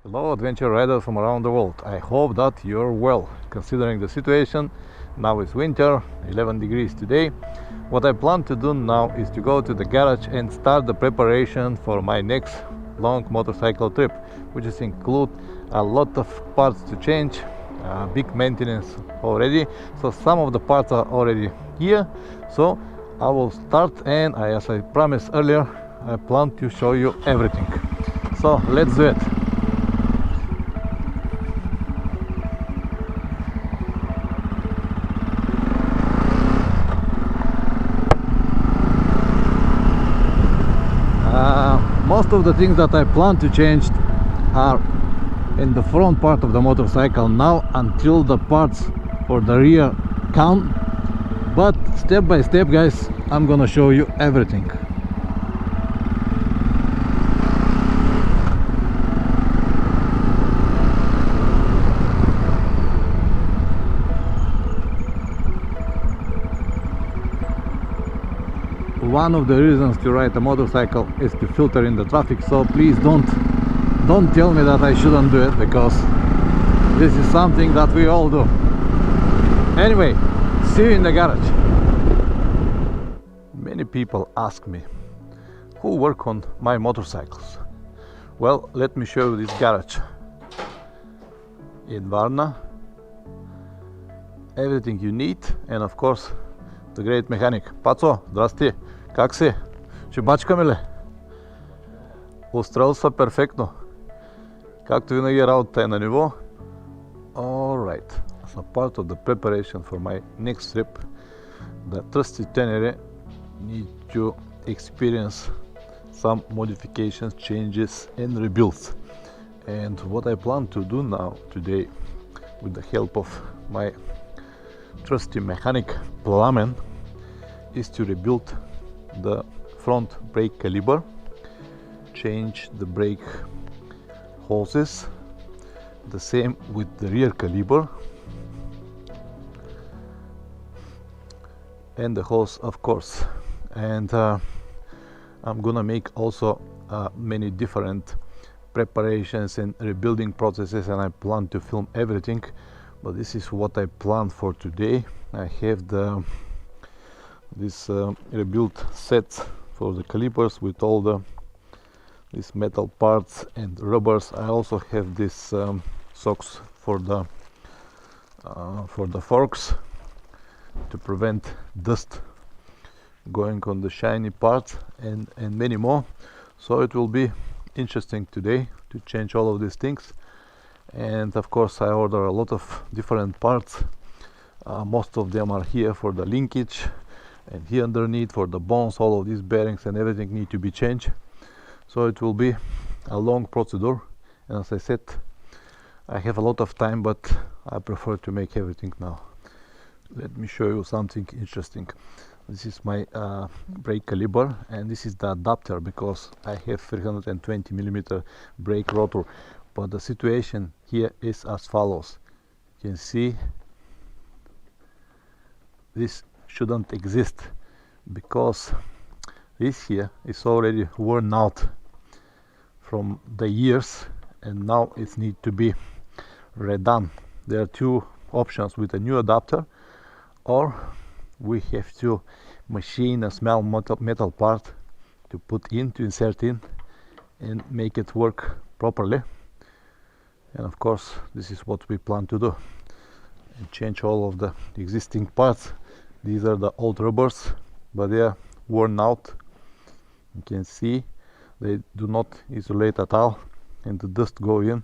Hello adventure riders from around the world. I hope that you're well considering the situation. Now it's winter, 11 degrees today. What I plan to do now is to go to the garage and start the preparation for my next long motorcycle trip, which is include a lot of parts to change, big maintenance already. So some of the parts are already here. So I will start, and as I promised earlier, I plan to show you everything. So let's do it. Most of the things that I plan to change are in the front part of the motorcycle now, until the parts for the rear come. But step by step, guys, I'm gonna show you everything. One of the reasons to ride a motorcycle is to filter in the traffic, so please don't tell me that I shouldn't do it, because this is something that we all do. Anyway, see you in the garage. Many people ask me who work on my motorcycles. Well, let me show you this garage in Varna. Everything you need, and of course the great mechanic. Paco, здрасти, как си? Ще бачкаме ли? Устроил се перфектно. Както винаги, работата е на ниво. Alright, as a part of the preparation for my next trip, the trusty Tenere need to experience some modifications, changes and rebuilds. And what I plan to do now today, with the help of my trusty mechanic Plamen, is to rebuild the front brake caliper, change the brake hoses, the same with the rear caliper and the hose, of course. And I'm gonna make also many different preparations and rebuilding processes, and I plan to film everything. But this is what I planned for today. I have this rebuilt sets for the calipers with all these metal parts and rubbers. I also have this socks for the forks to prevent dust going on the shiny parts, and many more. So it will be interesting today to change all of these things. And of course I order a lot of different parts. Most of them are here for the linkage, and here underneath for the bones. All of these bearings and everything need to be changed. So it will be a long procedure, and as I said, I have a lot of time, but I prefer to make everything now. Let me show you something interesting. This is my brake caliper, and this is the adapter, because I have 320mm brake rotor. But the situation here is as follows. You can see this shouldn't exist, because this here is already worn out from the years, and now it needs to be redone. There are two options with a new adapter, or we have to machine a small metal part to put in, to insert in and make it work properly. And of course this is what we plan to do, and change all of the existing parts. These are the old rubbers, but they are worn out. You can see they do not isolate at all, and the dust go in.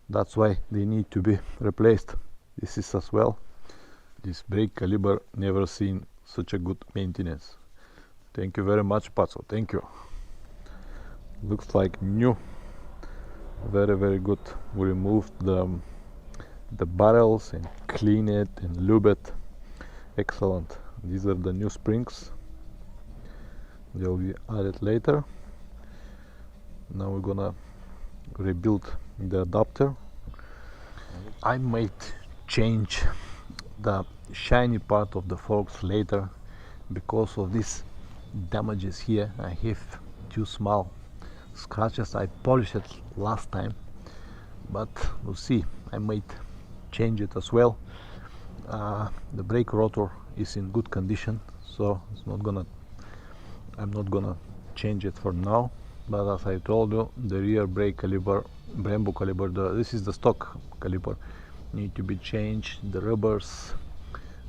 That's why they need to be replaced. This is as well. This brake caliper, never seen such a good maintenance. Thank you very much, Paco. Thank you. Looks like new. Very, very good. We removed the barrels and clean it and lube it. Excellent. These are the new springs. They'll be added later. Now we're gonna rebuild the adapter. I might change the shiny part of the forks later, because of these damages here. I have two small scratches. I polished it last time, but we'll see. I might change it as well. The brake rotor is in good condition, so I'm not gonna change it for now. But as I told you, the rear brake caliper, Brembo caliper, this is the stock caliper, need to be changed, the rubbers,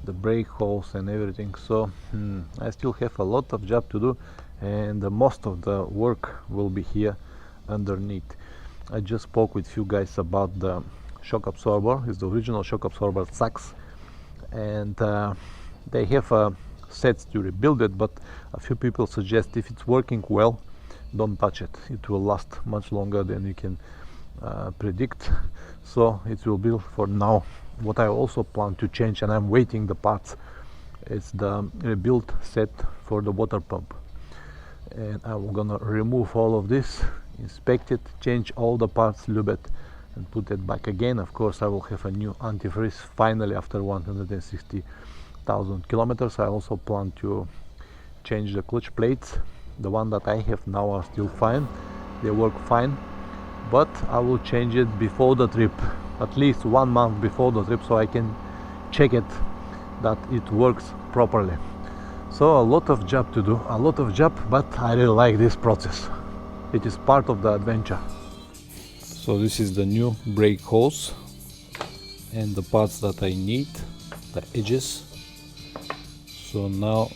the brake hose and everything. So I still have a lot of job to do, and most of the work will be here underneath. I just spoke with few guys about the shock absorber. It's the original shock absorber, sucks, and they have sets to rebuild it, but a few people suggest if it's working well, don't touch it. It will last much longer than you can predict. So it will be for now. What I also plan to change, and I'm waiting the parts, is the rebuild set for the water pump. And I'm gonna remove all of this, inspect it, change all the parts a little bit, and put it back again. Of course, I will have a new antifreeze finally after 160,000 kilometers. I also plan to change the clutch plates. The one that I have now are still fine, they work fine, but I will change it before the trip, at least 1 month before the trip, so I can check it that it works properly. So a lot of job to do, a lot of job, but I really like this process. It is part of the adventure. So this is the new brake hose and the parts that I need, the edges. So now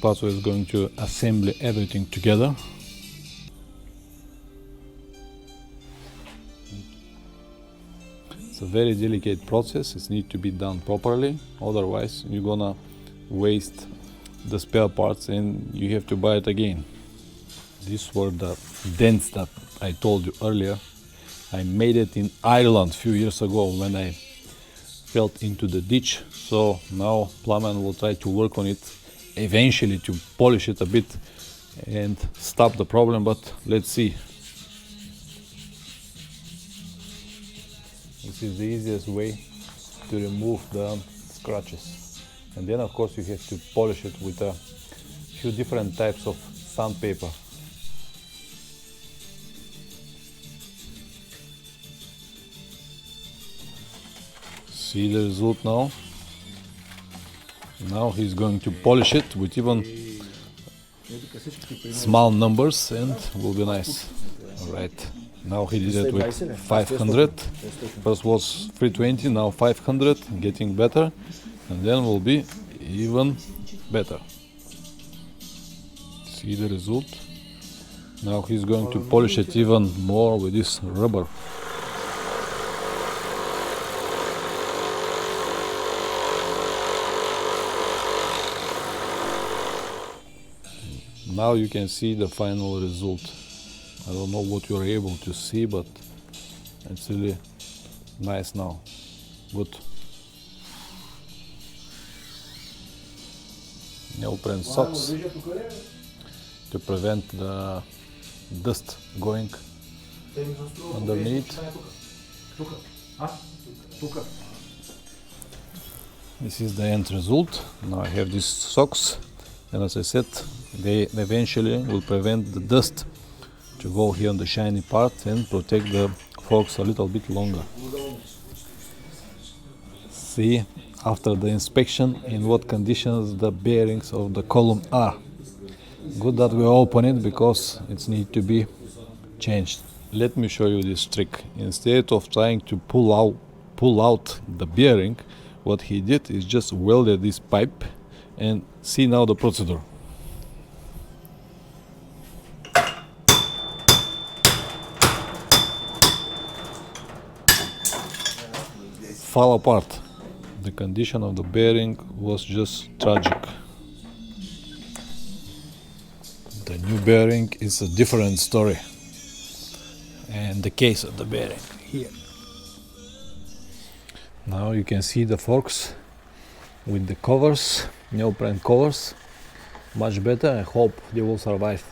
Paso is going to assemble everything together. It's a very delicate process. It needs to be done properly, otherwise you're gonna waste the spare parts and you have to buy it again. These were the dents that I told you earlier. I made it in Ireland a few years ago when I fell into the ditch. So now plumber will try to work on it eventually to polish it a bit and stop the problem, but let's see. This is the easiest way to remove the scratches, and then of course you have to polish it with a few different types of sandpaper. See the result now? Now he's going to polish it with even small numbers and will be nice. Alright, now he did it with 500. First was 320, now 500, getting better, and then will be even better. See the result? Now he's going to polish it even more with this rubber. Now you can see the final result. I don't know what you're able to see, but it's really nice now. Good. Neoprene socks to prevent the dust going underneath. This is the end result. Now I have these socks, and as I said, they eventually will prevent the dust to go here on the shiny part and protect the forks a little bit longer. See after the inspection in what conditions the bearings of the column are. Good that we open it because it needs to be changed. Let me show you this trick. Instead of trying to pull out the bearing, what he did is just welded this pipe, and see now the procedure. Fall apart. The condition of the bearing was just tragic. The new bearing is a different story. And the case of the bearing here. Now you can see the forks with the covers, neoprene covers, much better. I hope they will survive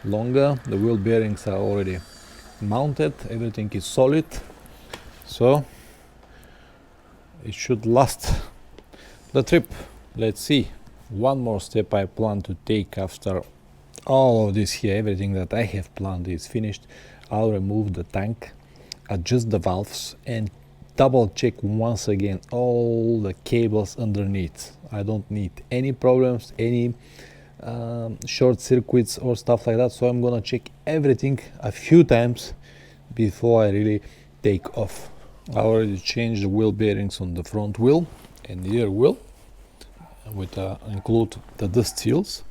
longer. The wheel bearings are already mounted, everything is solid, so it should last the trip. Let's see. One more step I plan to take after all of this here. Everything that I have planned is finished. I'll remove the tank adjust the valves and double check once again all the cables underneath. I don't need any problems, any short circuits or stuff like that, so I'm gonna check everything a few times before I really take off. I already changed the wheel bearings on the front wheel and the rear wheel with include the dust seals.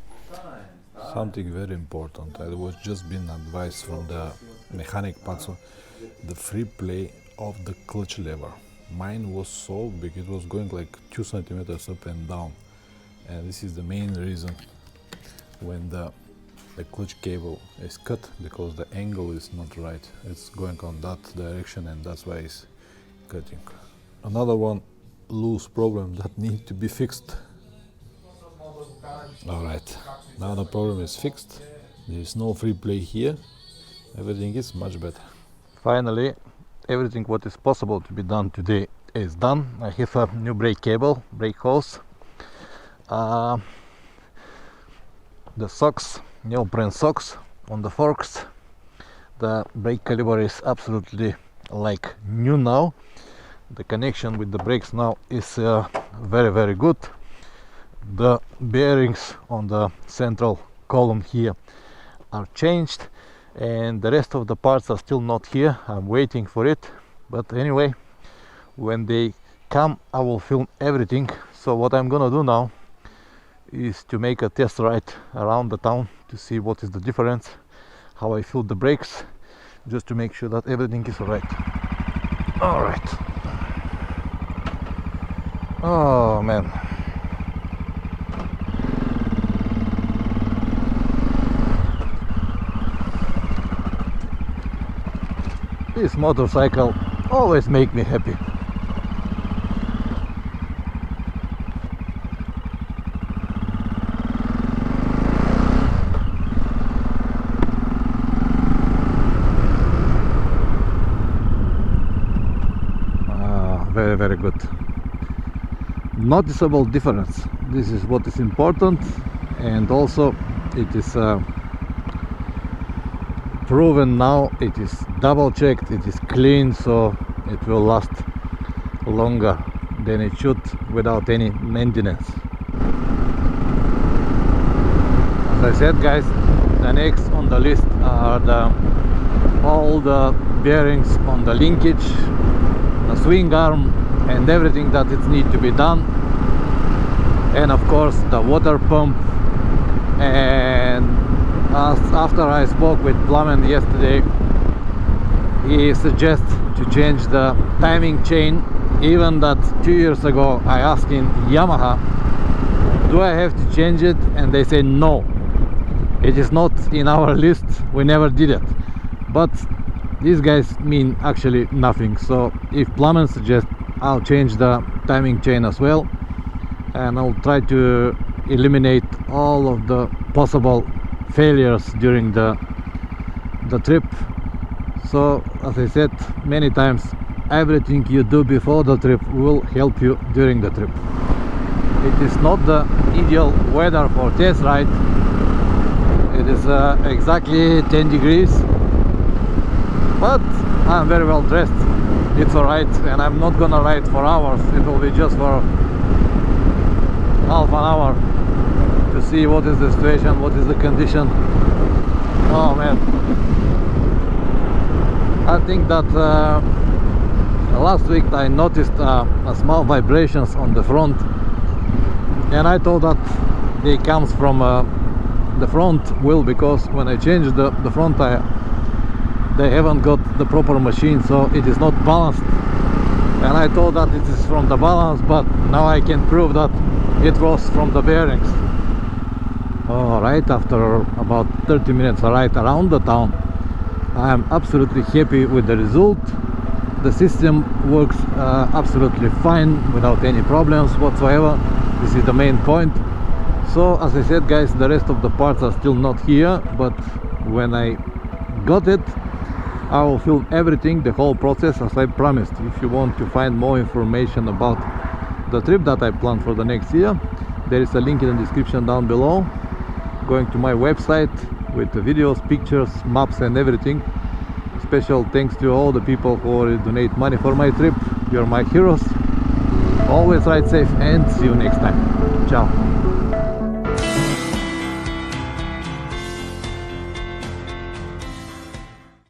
Something very important, I was just been advised from the mechanic Patso, the free play of the clutch lever. Mine was so big, it was going like 2 centimeters up and down, and this is the main reason when the clutch cable is cut, because the angle is not right. It's going on that direction and that's why it's cutting. Another one loose problem that needs to be fixed. Alright, now the problem is fixed. There is no free play here. Everything is much better. Finally, everything what is possible to be done today is done. I have a new brake cable, brake hose, the socks, neoprene socks on the forks. The brake caliper is absolutely like new now. The connection with the brakes now is very good. The bearings on the central column here are changed, and the rest of the parts are still not here. I'm waiting for it, but anyway, when they come I will film everything. So what I'm gonna do now is to make a test ride around the town to see what is the difference, how I feel the brakes, just to make sure that everything is alright. Oh man, this motorcycle always make me happy. Very good. Noticeable difference. This is what is important, and also it is proven now, it is double checked, it is clean, so it will last longer than it should without any maintenance. As I said guys, the next on the list are all the bearings on the linkage, the swing arm and everything that it needs to be done, and of course the water pump. And after I spoke with Plamen yesterday, he suggests to change the timing chain. Even that 2 years ago I asked in Yamaha, do I have to change it, and they say no, it is not in our list, we never did it. But these guys mean actually nothing, so if Plamen suggests, I'll change the timing chain as well, and I'll try to eliminate all of the possible failures during the trip. So as I said many times, everything you do before the trip will help you during the trip. It is not the ideal weather for test ride. It is exactly 10 degrees, but I'm very well dressed. It's alright, and I'm not gonna ride for hours. It will be just for half an hour to see what is the situation, what is the condition. Oh man, I think that last week I noticed a small vibrations on the front, and I thought that they comes from the front wheel, because when I changed the front tire, they haven't got the proper machine, so it is not balanced, and I thought that it is from the balance, but now I can prove that it was from the bearings. Alright, after about 30 minutes ride around the town, I am absolutely happy with the result. The system works absolutely fine without any problems whatsoever. This is the main point. So as I said guys, the rest of the parts are still not here, but when I got it, I will film everything, the whole process, as I promised. If you want to find more information about the trip that I planned for the next year, there is a link in the description down below, going to my website with the videos, pictures, maps and everything. special thanks to all the people who donate money for my trip. You're my heroes. Always ride safe and see you next time. Ciao.